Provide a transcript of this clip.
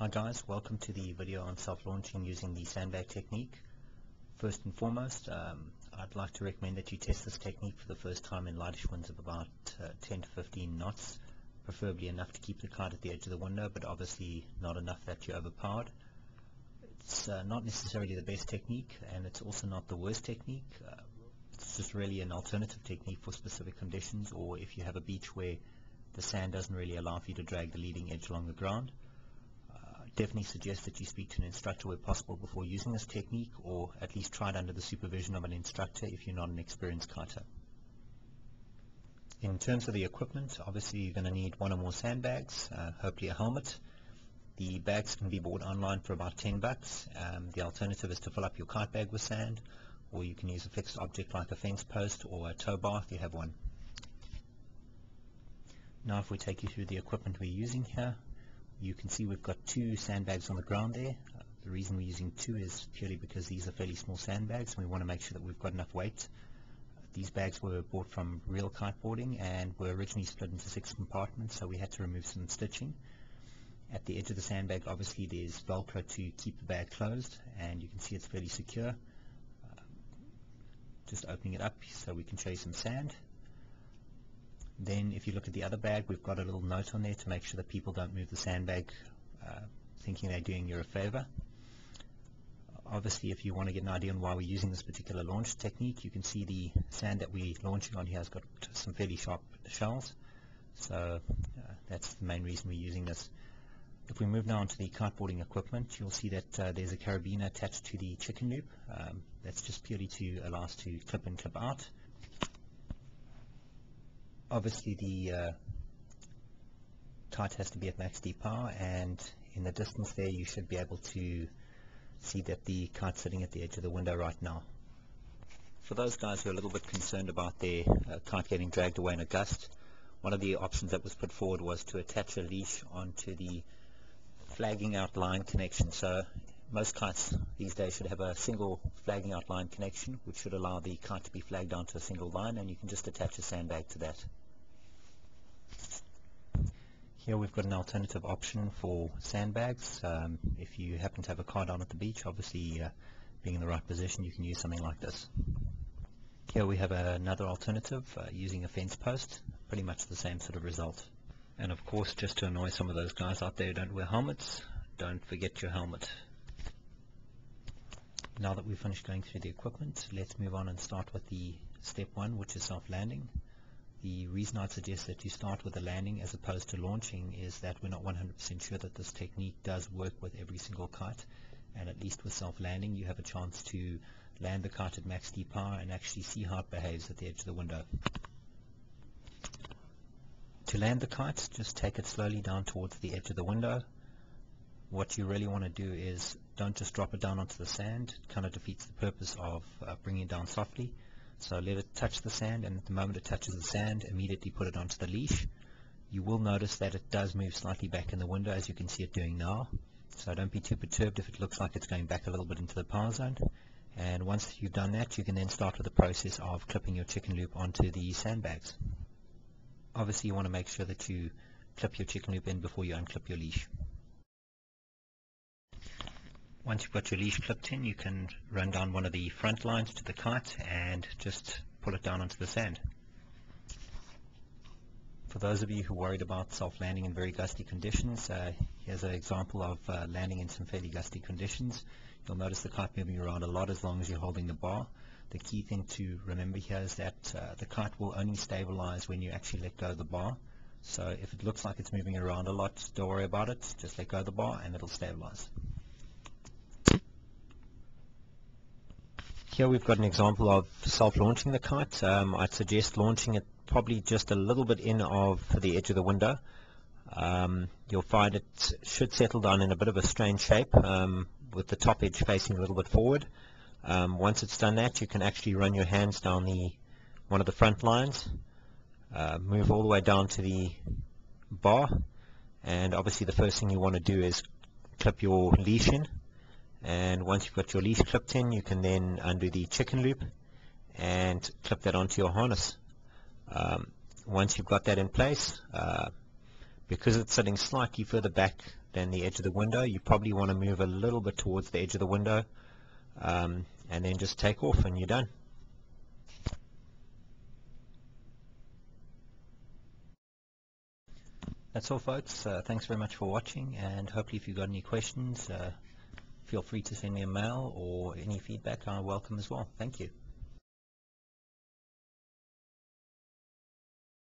Hi guys, welcome to the video on self-launching using the sandbag technique. First and foremost, I'd like to recommend that you test this technique for the first time in lightish winds of about 10 to 15 knots, preferably enough to keep the kite at the edge of the window, but obviously not enough that you're overpowered. It's not necessarily the best technique, and it's also not the worst technique. It's just really an alternative technique for specific conditions, or if you have a beach where the sand doesn't really allow for you to drag the leading edge along the ground. Definitely suggest that you speak to an instructor where possible before using this technique, or at least try it under the supervision of an instructor if you're not an experienced kiter. In terms of the equipment, obviously you're going to need one or more sandbags, hopefully a helmet. The bags can be bought online for about $10. The alternative is to fill up your kite bag with sand, or you can use a fixed object like a fence post or a tow bar if you have one. Now if we take you through the equipment we're using here, you can see we've got two sandbags on the ground there. The reason we're using two is purely because these are fairly small sandbags and we want to make sure that we've got enough weight. These bags were bought from Real Kiteboarding and were originally split into 6 compartments, so we had to remove some stitching. At the edge of the sandbag obviously there's Velcro to keep the bag closed, and you can see it's fairly secure. Just opening it up so we can show you some sand. Then if you look at the other bag, we've got a little note on there to make sure that people don't move the sandbag thinking they're doing you a favor. Obviously if you want to get an idea on why we're using this particular launch technique, you can see the sand that we're launching on here has got some fairly sharp shells, so that's the main reason we're using this. If we move now onto the kiteboarding equipment, you'll see that there's a carabiner attached to the chicken loop. That's just purely to allow us to clip in, clip out. Obviously the kite has to be at max D power, and in the distance there you should be able to see that the kite's sitting at the edge of the window right now. For those guys who are a little bit concerned about their kite getting dragged away in a gust, one of the options that was put forward was to attach a leash onto the flagging out line connection. So most kites these days should have a single flagging out line connection, which should allow the kite to be flagged onto a single line, and you can just attach a sandbag to that. Here we've got an alternative option for sandbags. If you happen to have a kite on at the beach, obviously being in the right position, you can use something like this. Here we have another alternative using a fence post, pretty much the same sort of result. And of course, just to annoy some of those guys out there who don't wear helmets, don't forget your helmet. Now that we've finished going through the equipment, let's move on and start with the step 1, which is self-landing. The reason I'd suggest that you start with the landing as opposed to launching is that we're not 100% sure that this technique does work with every single kite, and at least with self-landing you have a chance to land the kite at max D power and actually see how it behaves at the edge of the window. To land the kite, just take it slowly down towards the edge of the window. What you really want to do is don't just drop it down onto the sand. It kind of defeats the purpose of bringing it down softly. So let it touch the sand, and at the moment it touches the sand, immediately put it onto the leash. You will notice that it does move slightly back in the window, as you can see it doing now. So don't be too perturbed if it looks like it's going back a little bit into the power zone. And once you've done that, you can then start with the process of clipping your chicken loop onto the sandbags. Obviously you want to make sure that you clip your chicken loop in before you unclip your leash. Once you've got your leash clipped in, you can run down one of the front lines to the kite and just pull it down onto the sand. For those of you who are worried about self-landing in very gusty conditions, here's an example of landing in some fairly gusty conditions. You'll notice the kite moving around a lot as long as you're holding the bar. The key thing to remember here is that the kite will only stabilize when you actually let go of the bar. So if it looks like it's moving around a lot, don't worry about it. Just let go of the bar and it'll stabilize. Here we've got an example of self-launching the kite. I'd suggest launching it probably just a little bit in of the edge of the window. You'll find it should settle down in a bit of a strange shape with the top edge facing a little bit forward. Once it's done that, you can actually run your hands down one of the front lines, move all the way down to the bar, and obviously the first thing you want to do is clip your leash in. And once you've got your leash clipped in, you can then undo the chicken loop and clip that onto your harness. Once you've got that in place, Because it's sitting slightly further back than the edge of the window, you probably want to move a little bit towards the edge of the window, and then just take off and you're done. That's all, folks. Thanks very much for watching, and hopefully if you've got any questions, feel free to send me a mail or any feedback. I welcome as well. Thank you.